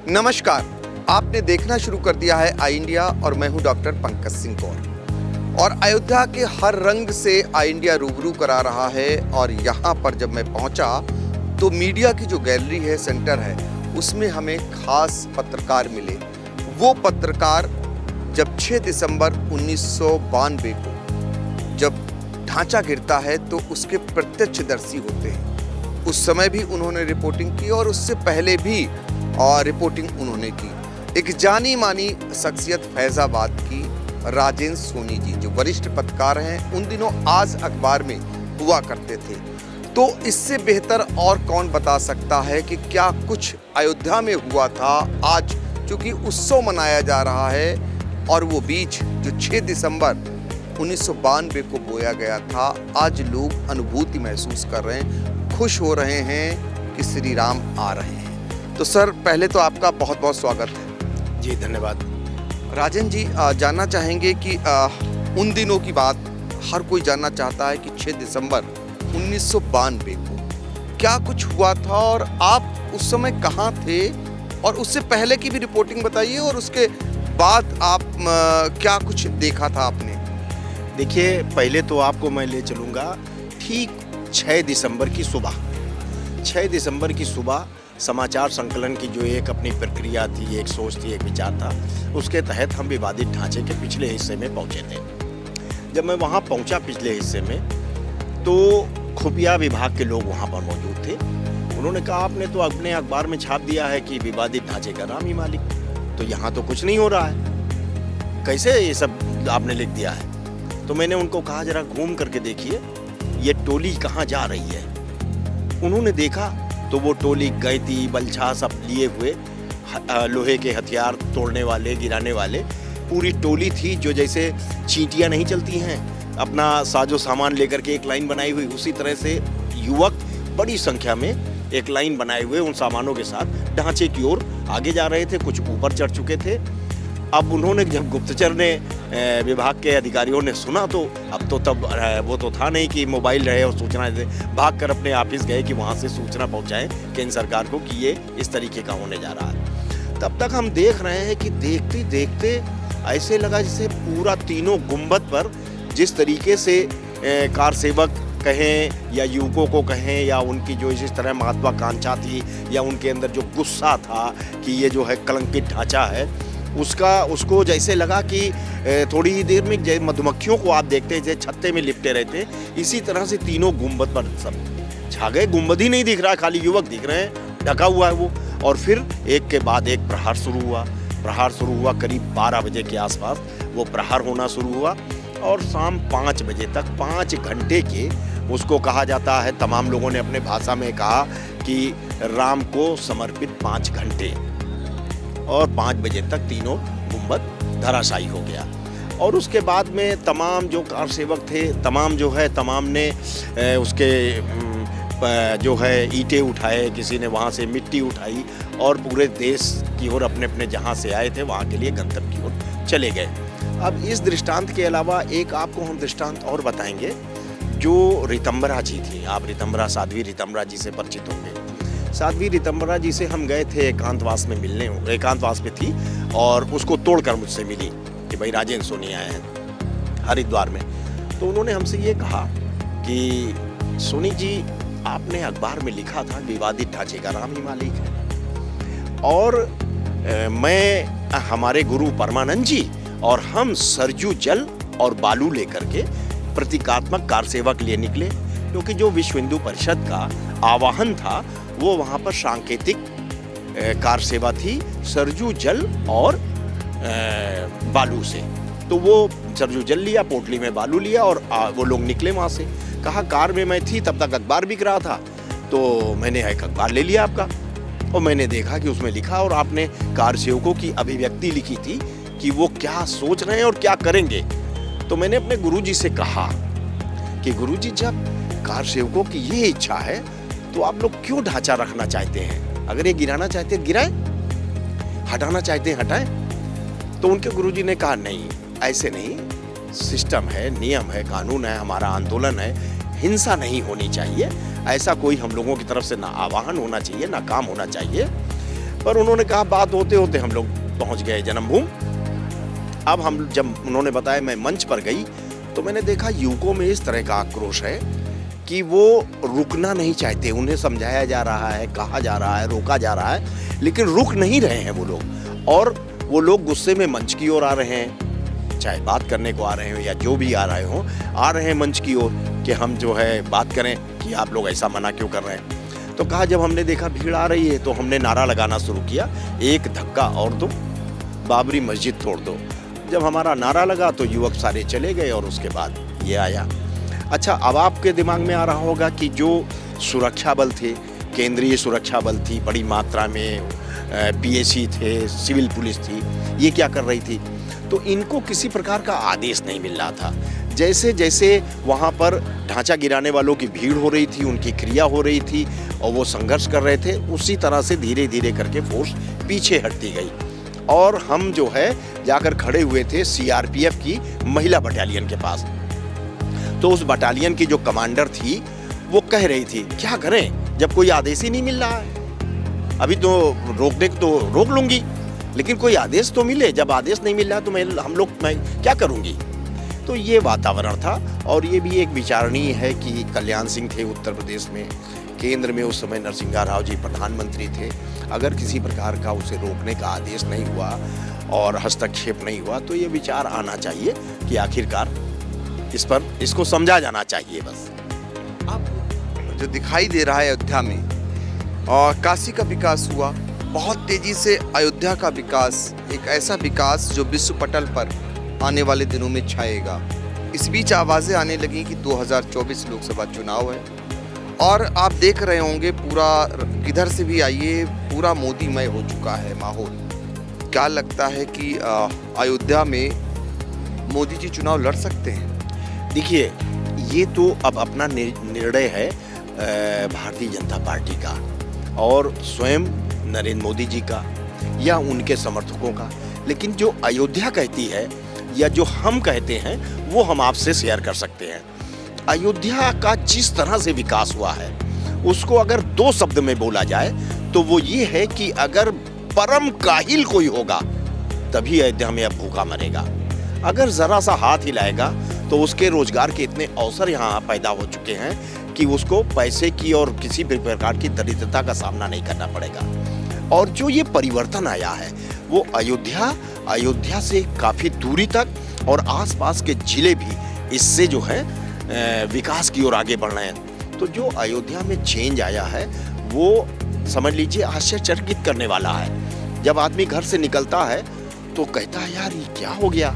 नमस्कार, आपने देखना शुरू कर दिया है आई इंडिया और मैं हूं डॉक्टर पंकज सिंह कौर। और अयोध्या के हर रंग से आई इंडिया रूबरू करा रहा है। और यहाँ पर जब मैं पहुँचा तो मीडिया की जो गैलरी है, सेंटर है, उसमें हमें खास पत्रकार मिले। वो पत्रकार जब 6 दिसंबर 1992 को जब ढांचा गिरता है तो उसके प्रत्यक्षदर्शी होते हैं। उस समय भी उन्होंने रिपोर्टिंग की और उससे पहले भी रिपोर्टिंग उन्होंने की। एक जानी मानी शख्सियत फैजाबाद की राजेंद्र सोनी जी, जो वरिष्ठ पत्रकार हैं, उन दिनों आज अखबार में हुआ करते थे। तो इससे बेहतर और कौन बता सकता है कि क्या कुछ अयोध्या में हुआ था आज, क्योंकि उत्सव मनाया जा रहा है। और वो बीज जो 6 दिसंबर 1992 को बोया गया था, आज लोग अनुभूति महसूस कर रहे हैं, खुश हो रहे हैं कि श्री राम आ रहे हैं। तो सर, पहले तो आपका बहुत बहुत स्वागत है। जी धन्यवाद। राजन जी, जानना चाहेंगे कि उन दिनों की बात हर कोई जानना चाहता है कि 6 दिसंबर 1992 को क्या कुछ हुआ था और आप उस समय कहाँ थे, और उससे पहले की भी रिपोर्टिंग बताइए और उसके बाद आप क्या कुछ देखा था आपने। देखिए, पहले तो आपको मैं ले चलूँगा ठीक 6 दिसंबर की सुबह। 6 दिसंबर की सुबह समाचार संकलन की जो एक अपनी प्रक्रिया थी, एक सोच थी, एक विचार था, उसके तहत हम विवादित ढांचे के पिछले हिस्से में पहुंचे थे। जब मैं वहां पहुंचा पिछले हिस्से में, तो खुफिया विभाग के लोग वहां पर मौजूद थे। उन्होंने कहा, आपने तो अपने अखबार में छाप दिया है कि विवादित ढांचे का राम ही मालिक, तो यहाँ तो कुछ नहीं हो रहा है, कैसे ये सब आपने लिख दिया है। तो मैंने उनको कहा, जरा घूम करके देखिए ये टोली कहाँ जा रही है। उन्होंने देखा तो वो टोली गैती बलछा सब लिए हुए, लोहे के हथियार तोड़ने वाले, गिराने वाले, पूरी टोली थी। जो जैसे चींटियां नहीं चलती हैं, अपना साजो सामान लेकर के एक लाइन बनाई हुई, उसी तरह से युवक बड़ी संख्या में एक लाइन बनाए हुए उन सामानों के साथ ढांचे की ओर आगे जा रहे थे। कुछ ऊपर चढ़ चुके थे। अब उन्होंने, जब गुप्तचर ने, विभाग के अधिकारियों ने सुना, तो अब तो तब वो तो था नहीं कि मोबाइल रहे और सूचना दे, भाग कर अपने ऑफिस गए कि वहाँ से सूचना पहुँचाएं केंद्र सरकार को कि ये इस तरीके का होने जा रहा है। तब तक हम देख रहे हैं कि देखते देखते ऐसे लगा जैसे पूरा तीनों गुंबद पर जिस तरीके से कार सेवक कहें या युवकों को कहें या उनकी जो जिस तरह महत्वाकांक्षा थी या उनके अंदर जो गुस्सा था कि ये जो है कलंकित ढांचा है, उसको जैसे लगा कि थोड़ी ही देर में जैसे मधुमक्खियों को आप देखते हैं जैसे छत्ते में लिपटे रहते, इसी तरह से तीनों गुंबद पर सब छा गए। गुंबद ही नहीं दिख रहा, खाली युवक दिख रहे हैं, ढका हुआ है वो। और फिर एक के बाद एक प्रहार शुरू हुआ। करीब 12 बजे के आसपास वो प्रहार होना शुरू हुआ और शाम 5 बजे तक 5 घंटे के, उसको कहा जाता है, तमाम लोगों ने अपने भाषा में कहा कि राम को समर्पित 5 घंटे। और 5 बजे तक तीनों गुंबद धराशायी हो गया। और उसके बाद में तमाम जो कार सेवक थे, तमाम ने उसके जो है ईंटें उठाए, किसी ने वहाँ से मिट्टी उठाई और पूरे देश की ओर अपने अपने जहाँ से आए थे वहाँ के लिए गंतव्य की ओर चले गए। अब इस दृष्टांत के अलावा एक आपको हम दृष्टांत और बताएंगे, जो रितंबरा जी थी। आप साध्वी रितंबरा जी से परिचित होंगे। साध्वी रितंबरा जी से हम गए थे एकांतवास में मिलने, एकांतवास में थी और उसको तोड़कर मुझसे मिली कि भाई राजेंद्र सोनी आए हैं हरिद्वार में। तो उन्होंने हमसे ये कहा कि सोनी जी, आपने अखबार में लिखा था विवादित ढांचे का राम ही मालिक है, और मैं, हमारे गुरु परमानंद जी और हम सरजू जल और बालू लेकर के प्रतीकात्मक कार सेवा के लिए निकले, क्योंकि जो विश्व हिंदू परिषद का आवाहन था वो वहाँ पर सांकेतिक कार सेवा थी, सरजू जल और बालू से। तो वो सरजू जल लिया, पोटली में बालू लिया और वो लोग निकले वहाँ से। कहा, कार में मैं थी, तब तक अखबार बिक रहा था, तो मैंने एक अखबार ले लिया आपका, और मैंने देखा कि उसमें लिखा, और आपने कार सेवकों की अभिव्यक्ति लिखी थी कि वो क्या सोच रहे हैं और क्या करेंगे। तो मैंने अपने गुरुजी से कहा कि गुरुजी, जब कार सेवकों की ये इच्छा है तो आप लोग क्यों ढांचा रखना चाहते हैं? अगर ये गिराना चाहते हैं गिराएं, हटाना चाहते हैं हटाएं। तो उनके गुरुजी ने कहा, नहीं, ऐसे नहीं, सिस्टम है, नियम है, कानून है, हमारा आंदोलन है, हिंसा नहीं होनी चाहिए, ऐसा कोई हम लोगों की तरफ से ना आवाहन होना चाहिए, ना काम होना चाहिए। पर उन्होंने कहा बात होते होते हम लोग पहुंच गए जन्मभूमि। अब हम जब उन्होंने बताया मैं मंच पर गई तो मैंने देखा युवकों में इस तरह का आक्रोश है कि वो रुकना नहीं चाहते। उन्हें समझाया जा रहा है, कहा जा रहा है, रोका जा रहा है, लेकिन रुक नहीं रहे हैं वो लोग। और वो लोग गुस्से में मंच की ओर आ रहे हैं, चाहे बात करने को आ रहे हो या जो भी आ रहे हो, आ रहे हैं मंच की ओर कि हम जो है बात करें कि आप लोग ऐसा मना क्यों कर रहे हैं। तो कहा जब हमने देखा भीड़ आ रही है तो हमने नारा लगाना शुरू किया, एक धक्का और दो, बाबरी मस्जिद तोड़ दो। जब हमारा नारा लगा तो युवक सारे चले गए और उसके बाद ये आया। अच्छा, अब आपके दिमाग में आ रहा होगा कि जो सुरक्षा बल थे, केंद्रीय सुरक्षा बल थी, बड़ी मात्रा में पीएसी थे, सिविल पुलिस थी, ये क्या कर रही थी? तो इनको किसी प्रकार का आदेश नहीं मिल रहा था। जैसे जैसे वहाँ पर ढांचा गिराने वालों की भीड़ हो रही थी, उनकी क्रिया हो रही थी और वो संघर्ष कर रहे थे, उसी तरह से धीरे धीरे करके फोर्स पीछे हटती गई। और हम जो है जाकर खड़े हुए थे सीआरपीएफ की महिला बटालियन के पास। तो उस बटालियन की जो कमांडर थी वो कह रही थी क्या करें जब कोई आदेश ही नहीं मिल रहा है, अभी तो रोकने को तो रोक लूंगी, लेकिन कोई आदेश तो मिले। जब आदेश नहीं मिल रहा तो मैं क्या करूंगी? तो ये वातावरण था। और ये भी एक विचारणीय है कि कल्याण सिंह थे उत्तर प्रदेश में, केंद्र में उस समय नरसिंह राव जी प्रधानमंत्री थे। अगर किसी प्रकार का उसे रोकने का आदेश नहीं हुआ और हस्तक्षेप नहीं हुआ तो ये विचार आना चाहिए कि आखिरकार इसको समझा जाना चाहिए। बस अब जो दिखाई दे रहा है अयोध्या में, और काशी का विकास हुआ, बहुत तेजी से अयोध्या का विकास, एक ऐसा विकास जो विश्व पटल पर आने वाले दिनों में छाएगा। इस बीच आवाज़ें आने लगी कि 2024 लोकसभा चुनाव है और आप देख रहे होंगे पूरा, किधर से भी आइए, पूरा मोदीमय हो चुका है माहौल। क्या लगता है कि अयोध्या में मोदी जी चुनाव लड़ सकते हैं? देखिए, ये तो अब अपना निर्णय है भारतीय जनता पार्टी का और स्वयं नरेंद्र मोदी जी का या उनके समर्थकों का। लेकिन जो अयोध्या कहती है या जो हम कहते हैं वो हम आपसे शेयर कर सकते हैं। अयोध्या का जिस तरह से विकास हुआ है उसको अगर दो शब्द में बोला जाए तो वो ये है कि अगर परम काहिल कोई होगा तभी अयोध्या में अब भूखा मरेगा। अगर जरा सा हाथ हिलाएगा तो उसके रोजगार के इतने अवसर यहाँ पैदा हो चुके हैं कि उसको पैसे की और किसी भी प्रकार की दरिद्रता का सामना नहीं करना पड़ेगा। और जो ये परिवर्तन आया है वो अयोध्या से काफ़ी दूरी तक और आसपास के जिले भी इससे जो है विकास की ओर आगे बढ़ रहे हैं। तो जो अयोध्या में चेंज आया है वो समझ लीजिए आश्चर्यचकित करने वाला है। जब आदमी घर से निकलता है तो कहता है यार ये क्या हो गया,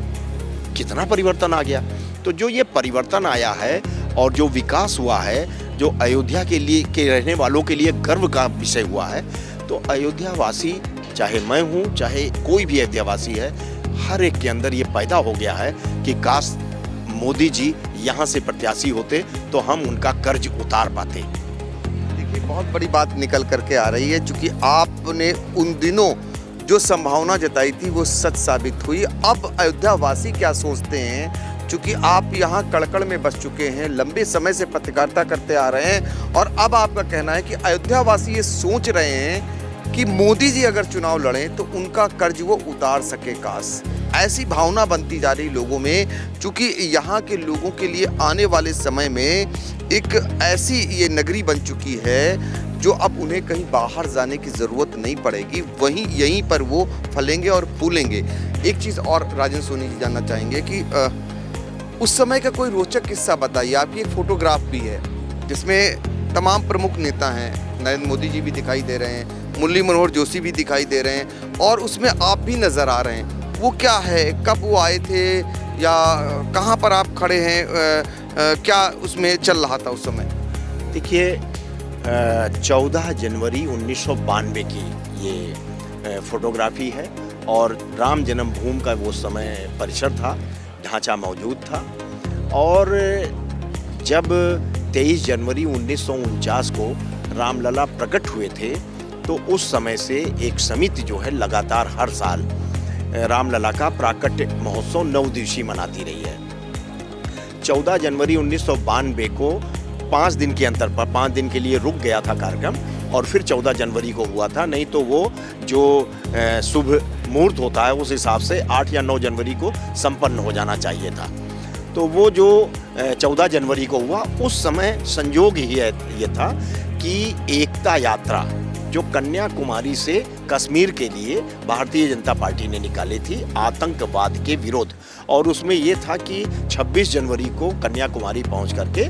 कितना परिवर्तन आ गया। तो जो ये परिवर्तन आया है और जो विकास हुआ है, जो अयोध्या के रहने वालों के लिए गर्व का विषय हुआ है, तो अयोध्या वासी, चाहे मैं हूँ चाहे कोई भी अयोध्या वासी है, हर एक के अंदर ये पैदा हो गया है कि काश मोदी जी यहाँ से प्रत्याशी होते तो हम उनका कर्ज उतार पाते। देखिए, बहुत बड़ी बात निकल करके आ रही है, क्योंकि आपने उन दिनों जो संभावना जताई थी वो सच साबित हुई। अब अयोध्या वासी क्या सोचते हैं, क्योंकि आप यहाँ कड़कड़ में बस चुके हैं, लंबे समय से पत्रकारिता करते आ रहे हैं और अब आपका कहना है कि अयोध्या वासी ये सोच रहे हैं कि मोदी जी अगर चुनाव लड़ें तो उनका कर्ज वो उतार सके काश। ऐसी भावना बनती जा रही लोगों में, क्योंकि यहाँ के लोगों के लिए आने वाले समय में एक ऐसी ये नगरी बन चुकी है जो अब उन्हें कहीं बाहर जाने की ज़रूरत नहीं पड़ेगी, वहीं यहीं पर वो फलेंगे और फूलेंगे। एक चीज़ और राजेंद्र सोनी जी जानना चाहेंगे कि उस समय का कोई रोचक किस्सा बताइए। आपकी एक फोटोग्राफ भी है जिसमें तमाम प्रमुख नेता हैं, नरेंद्र मोदी जी भी दिखाई दे रहे हैं, मुरली मनोहर जोशी भी दिखाई दे रहे हैं और उसमें आप भी नज़र आ रहे हैं। वो क्या है, कब वो आए थे या कहाँ पर आप खड़े हैं, क्या उसमें चल रहा था उस समय? देखिए, 14 जनवरी 1992 की ये फोटोग्राफी है और राम जन्मभूमि का वो समय परिसर था, ढांचा मौजूद था। और जब 23 जनवरी 1949 को रामलला प्रकट हुए थे तो उस समय से एक समिति जो है लगातार हर साल रामलला का प्राकट्य महोत्सव 9 दिवसीय मनाती रही है। 14 जनवरी 1992 को 5 दिन के अंतर पर 5 दिन के लिए रुक गया था कार्यक्रम और फिर 14 जनवरी को हुआ था। नहीं तो वो जो शुभ मुहूर्त होता है उस हिसाब से 8 या 9 जनवरी को संपन्न हो जाना चाहिए था। तो वो जो 14 जनवरी को हुआ, उस समय संयोग ही ये था कि एकता यात्रा जो कन्याकुमारी से कश्मीर के लिए भारतीय जनता पार्टी ने निकाली थी आतंकवाद के विरोध, और उसमें ये था कि 26 जनवरी को कन्याकुमारी पहुंच करके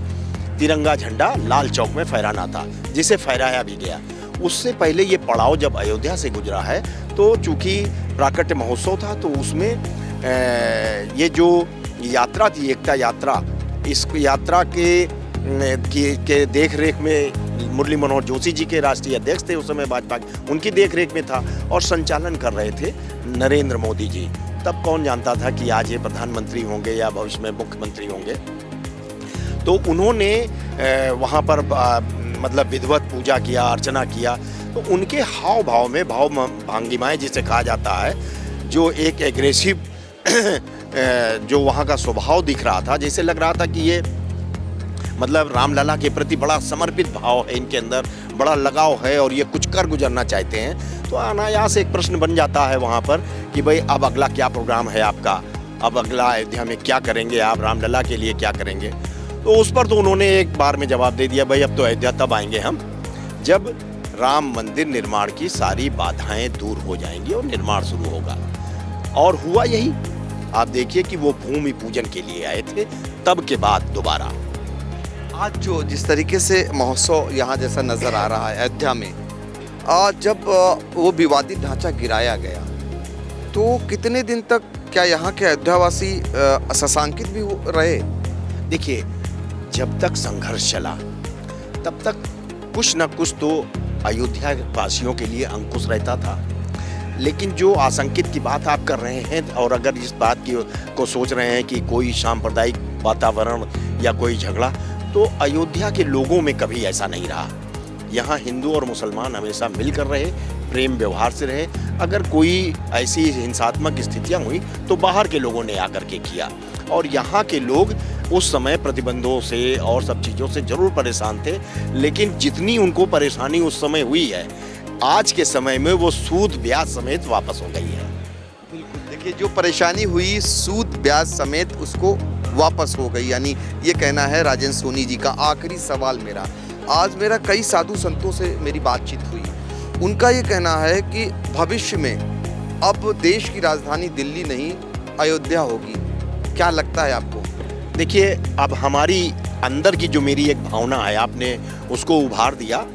तिरंगा झंडा लाल चौक में फहराना था, जिसे फहराया भी गया। उससे पहले ये पड़ाव जब अयोध्या से गुजरा है, तो चूंकि प्राकट्य महोत्सव था, तो उसमें ये जो यात्रा थी एकता यात्रा, इस यात्रा के देख रेख में मुरली मनोहर जोशी जी के राष्ट्रीय अध्यक्ष थे उस समय भाजपा, उनकी देख रेख में था, और संचालन कर रहे थे नरेंद्र मोदी जी। तब कौन जानता था कि आज ये प्रधानमंत्री होंगे या भविष्य में मुख्यमंत्री होंगे। तो उन्होंने वहाँ पर मतलब विधिवत पूजा किया, अर्चना किया। तो उनके हाव भाव में भाव भंगिमाएं जिसे कहा जाता है, जो एक एग्रेसिव जो वहाँ का स्वभाव दिख रहा था, जैसे लग रहा था कि ये मतलब रामलला के प्रति बड़ा समर्पित भाव है इनके अंदर, बड़ा लगाव है और ये कुछ कर गुजरना चाहते हैं। तो अनायास एक प्रश्न बन जाता है वहाँ पर कि भाई अब अगला क्या प्रोग्राम है आपका, अब अगला अयोध्या में क्या करेंगे आप, रामलला के लिए क्या करेंगे। तो उस पर तो उन्होंने एक बार में जवाब दे दिया, भाई अब तो अयोध्या तब आएंगे हम जब राम मंदिर निर्माण की सारी बाधाएं दूर हो जाएंगी और निर्माण शुरू होगा। और हुआ यही। आप देखिए कि वो भूमि पूजन के लिए आए थे, तब के बाद दोबारा आज जो जिस तरीके से महोत्सव यहाँ जैसा नज़र आ रहा है अयोध्या में, जब वो विवादित ढांचा गिराया गया, तो कितने दिन तक क्या यहाँ के अयोध्यावासी सशंकित भी रहे? देखिए, जब तक संघर्ष चला तब तक कुछ न कुछ तो अयोध्या वासियों के लिए अंकुश रहता था। लेकिन जो आशंकित की बात आप कर रहे हैं, और अगर इस बात को सोच रहे हैं कि कोई सांप्रदायिक वातावरण या कोई झगड़ा, तो अयोध्या के लोगों में कभी ऐसा नहीं रहा। यहाँ हिंदू और मुसलमान हमेशा मिलकर रहे, प्रेम व्यवहार से रहे। अगर कोई ऐसी हिंसात्मक स्थितियाँ हुई तो बाहर के लोगों ने आकर के किया, और यहाँ के लोग उस समय प्रतिबंधों से और सब चीज़ों से जरूर परेशान थे। लेकिन जितनी उनको परेशानी उस समय हुई है, आज के समय में वो सूद ब्याज समेत वापस हो गई है। बिल्कुल, देखिए जो परेशानी हुई सूद ब्याज समेत उसको वापस हो गई, यानी ये कहना है राजेंद्र सोनी जी का। आखिरी सवाल मेरा, आज मेरा कई साधु संतों से मेरी बातचीत हुई, उनका ये कहना है कि भविष्य में अब देश की राजधानी दिल्ली नहीं अयोध्या होगी। क्या लगता है आपको? देखिए, अब हमारी अंदर की जो मेरी एक भावना है, आपने उसको उभार दिया,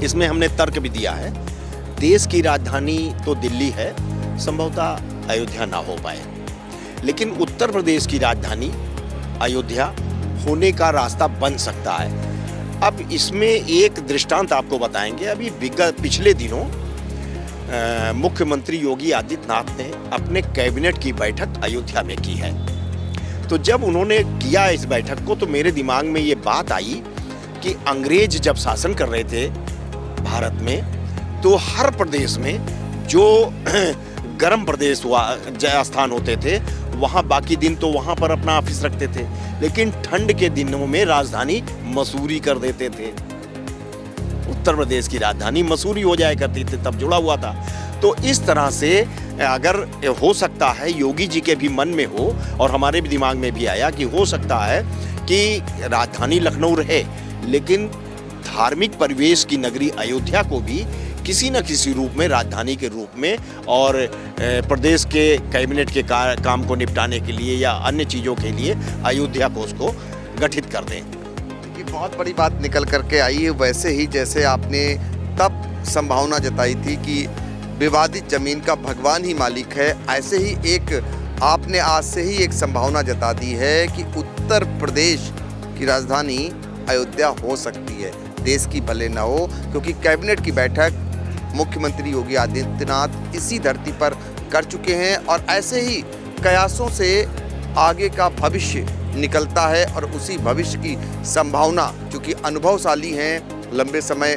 इसमें हमने तर्क भी दिया है। देश की राजधानी तो दिल्ली है, संभवतः अयोध्या ना हो पाए, लेकिन उत्तर प्रदेश की राजधानी अयोध्या होने का रास्ता बन सकता है। अब इसमें एक दृष्टांत आपको बताएंगे। अभी पिछले दिनों मुख्यमंत्री योगी आदित्यनाथ ने अपने कैबिनेट की बैठक अयोध्या में की है। तो जब उन्होंने किया इस बैठक को, तो मेरे दिमाग में ये बात आई कि अंग्रेज जब शासन कर रहे थे भारत में, तो हर प्रदेश में जो गर्म प्रदेश स्थान होते थे, वहाँ बाकी दिन तो वहाँ पर अपना ऑफिस रखते थे, लेकिन ठंड के दिनों में राजधानी मसूरी कर देते थे। उत्तर प्रदेश की राजधानी मसूरी हो जाया करती थी, तब जुड़ा हुआ था। तो इस तरह से अगर हो सकता है योगी जी के भी मन में हो, और हमारे भी दिमाग में भी आया कि हो सकता है कि राजधानी लखनऊ रहे, लेकिन धार्मिक परिवेश की नगरी अयोध्या को भी किसी न किसी रूप में राजधानी के रूप में, और प्रदेश के कैबिनेट के काम को निपटाने के लिए या अन्य चीज़ों के लिए अयोध्या को उसको गठित कर दें। ये बहुत बड़ी बात निकल करके आई है, वैसे ही जैसे आपने तब संभावना जताई थी कि विवादित जमीन का भगवान ही मालिक है, ऐसे ही एक आपने आज से ही एक संभावना जता दी है कि उत्तर प्रदेश की राजधानी अयोध्या हो सकती है, देश की भले न हो, क्योंकि कैबिनेट की बैठक मुख्यमंत्री योगी आदित्यनाथ इसी धरती पर कर चुके हैं, और ऐसे ही कयासों से आगे का भविष्य निकलता है। और उसी भविष्य की संभावना, चूँकि अनुभवशाली हैं, लंबे समय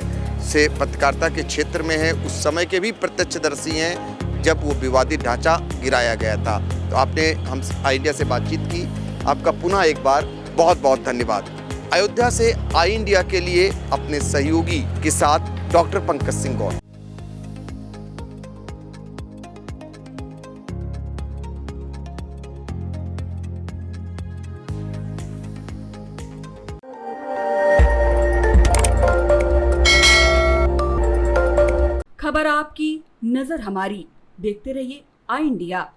से पत्रकारिता के क्षेत्र में हैं, उस समय के भी प्रत्यक्षदर्शी हैं जब वो विवादित ढांचा गिराया गया था। तो आपने हम आई इंडिया से बातचीत की, आपका पुनः एक बार बहुत बहुत धन्यवाद। अयोध्या से आई इंडिया के लिए अपने सहयोगी के साथ डॉक्टर पंकज सिंह गौर। खबर आपकी, नजर हमारी। देखते रहिए आई इंडिया।